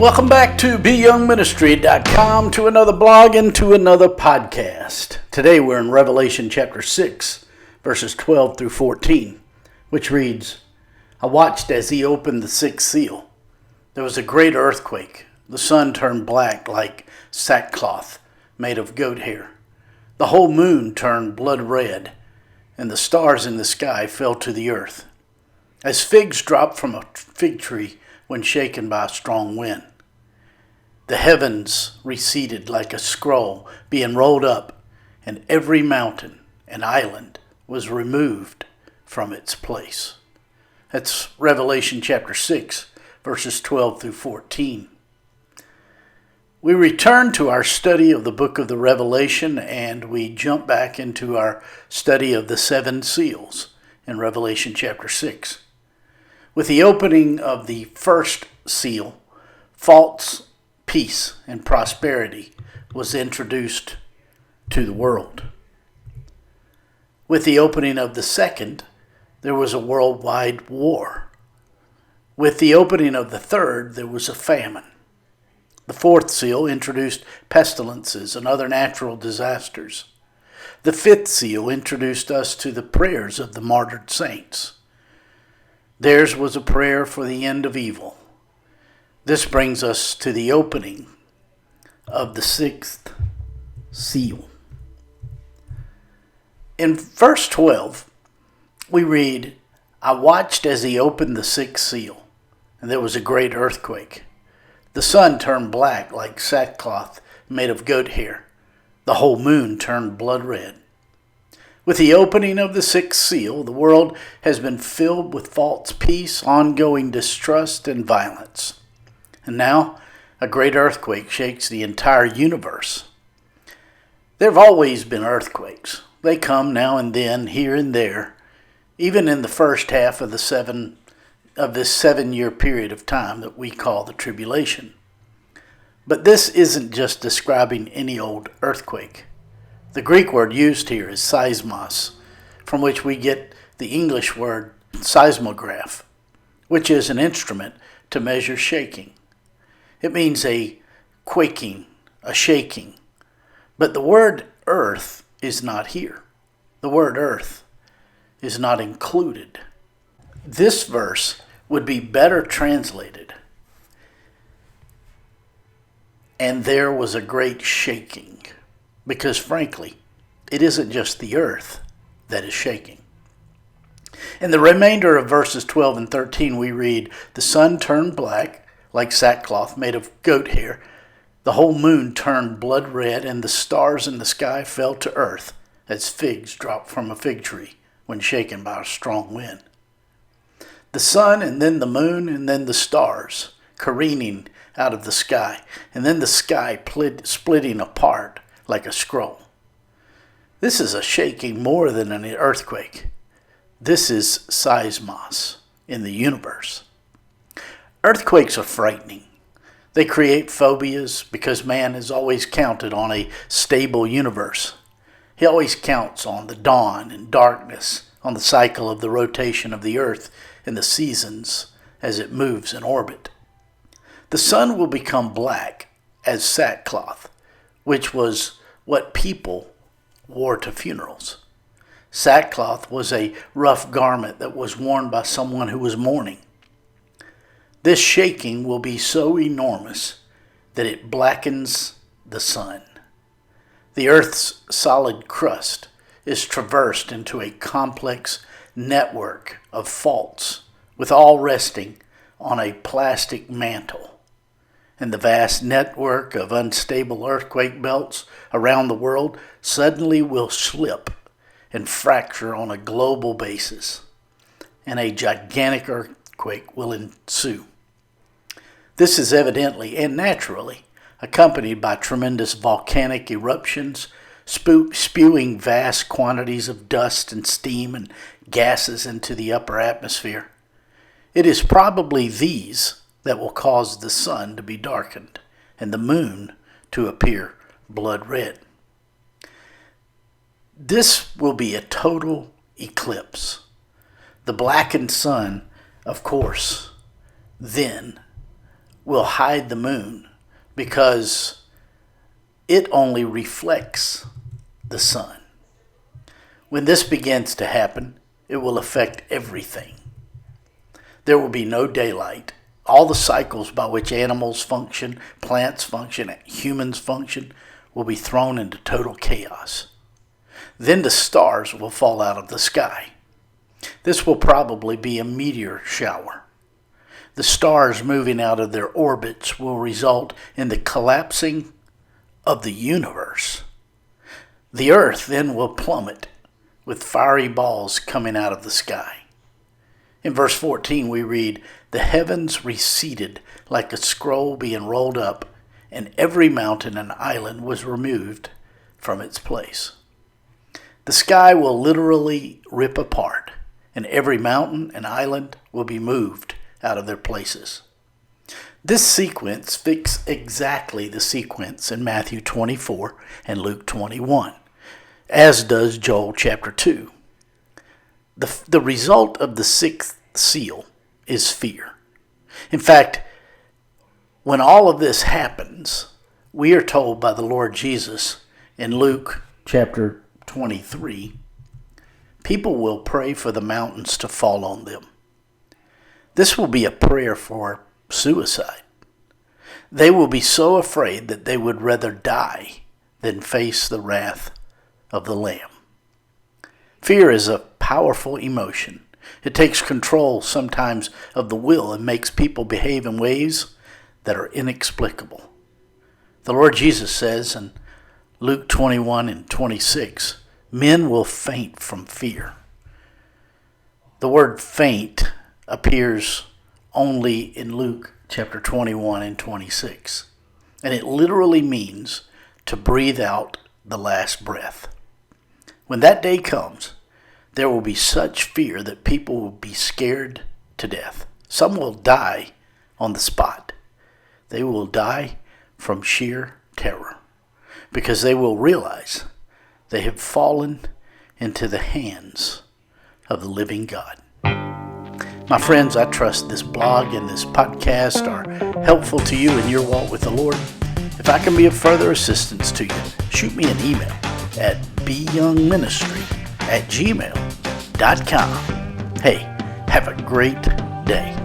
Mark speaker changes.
Speaker 1: Welcome back to BYoungMinistry.com, to another blog and to another podcast. Today we're in Revelation chapter 6, verses 12 through 14, which reads, I watched as he opened the sixth seal. There was a great earthquake. The sun turned black like sackcloth made of goat hair. The whole moon turned blood red, and the stars in the sky fell to the earth, as figs drop from a fig tree when shaken by a strong wind. The heavens receded like a scroll being rolled up, and every mountain and island was removed from its place. That's Revelation chapter 6, verses 12 through 14. We return to our study of the book of the Revelation, and we jump back into our study of the seven seals in Revelation chapter 6. With the opening of the first seal, false peace and prosperity was introduced to the world. With the opening of the second, there was a worldwide war. With the opening of the third, there was a famine. The fourth seal introduced pestilences and other natural disasters. The fifth seal introduced us to the prayers of the martyred saints. Theirs was a prayer for the end of evil. This brings us to the opening of the sixth seal. In verse 12, we read, I watched as he opened the sixth seal, and there was a great earthquake. The sun turned black like sackcloth made of goat hair. The whole moon turned blood red. With the opening of the sixth seal, the world has been filled with false peace, ongoing distrust, and violence. And now, a great earthquake shakes the entire universe. There have always been earthquakes. They come now and then, here and there, even in the first half of this 7-year period of time that we call the tribulation. But this isn't just describing any old earthquake. The Greek word used here is seismos, from which we get the English word seismograph, which is an instrument to measure shaking. It means a quaking, a shaking. But the word earth is not here. The word earth is not included. This verse would be better translated, and there was a great shaking. Because frankly, it isn't just the earth that is shaking. In the remainder of verses 12 and 13, we read, the sun turned black like sackcloth made of goat hair. The whole moon turned blood red, and the stars in the sky fell to earth as figs drop from a fig tree when shaken by a strong wind. The sun, and then the moon, and then the stars careening out of the sky, and then the sky splitting apart like a scroll. This is a shaking more than an earthquake. This is seismos in the universe. Earthquakes are frightening. They create phobias because man has always counted on a stable universe. He always counts on the dawn and darkness, on the cycle of the rotation of the earth and the seasons as it moves in orbit. The sun will become black as sackcloth, which was what people wore to funerals. Sackcloth was a rough garment that was worn by someone who was mourning. This shaking will be so enormous that it blackens the sun. The earth's solid crust is traversed into a complex network of faults, with all resting on a plastic mantle. And the vast network of unstable earthquake belts around the world suddenly will slip and fracture on a global basis, and a gigantic earthquake will ensue. This is evidently and naturally accompanied by tremendous volcanic eruptions, spewing vast quantities of dust and steam and gases into the upper atmosphere. It is probably these that will cause the sun to be darkened and the moon to appear blood red. This will be a total eclipse. The blackened sun, of course, then will hide the moon because it only reflects the sun. When this begins to happen, it will affect everything. There will be no daylight. All the cycles by which animals function, plants function, humans function will be thrown into total chaos. Then the stars will fall out of the sky. This will probably be a meteor shower. The stars moving out of their orbits will result in the collapsing of the universe. The earth then will plummet with fiery balls coming out of the sky. In verse 14 we read, "The heavens receded like a scroll being rolled up, and every mountain and island was removed from its place." The sky will literally rip apart, and every mountain and island will be moved out of their places. This sequence fits exactly the sequence in Matthew 24 and Luke 21, as does Joel chapter 2. The result of the sixth seal is fear. In fact, when all of this happens, we are told by the Lord Jesus in Luke chapter 23, people will pray for the mountains to fall on them. This will be a prayer for suicide. They will be so afraid that they would rather die than face the wrath of the Lamb. Fear is a powerful emotion. It takes control sometimes of the will and makes people behave in ways that are inexplicable. The Lord Jesus says in Luke 21 and 26, men will faint from fear. The word faint appears only in Luke chapter 21 and 26, and it literally means to breathe out the last breath. When that day comes, there will be such fear that people will be scared to death. Some will die on the spot. They will die from sheer terror because they will realize they have fallen into the hands of the living God. My friends, I trust this blog and this podcast are helpful to you in your walk with the Lord. If I can be of further assistance to you, shoot me an email at BYoungMinistry@gmail.com. Hey, have a great day.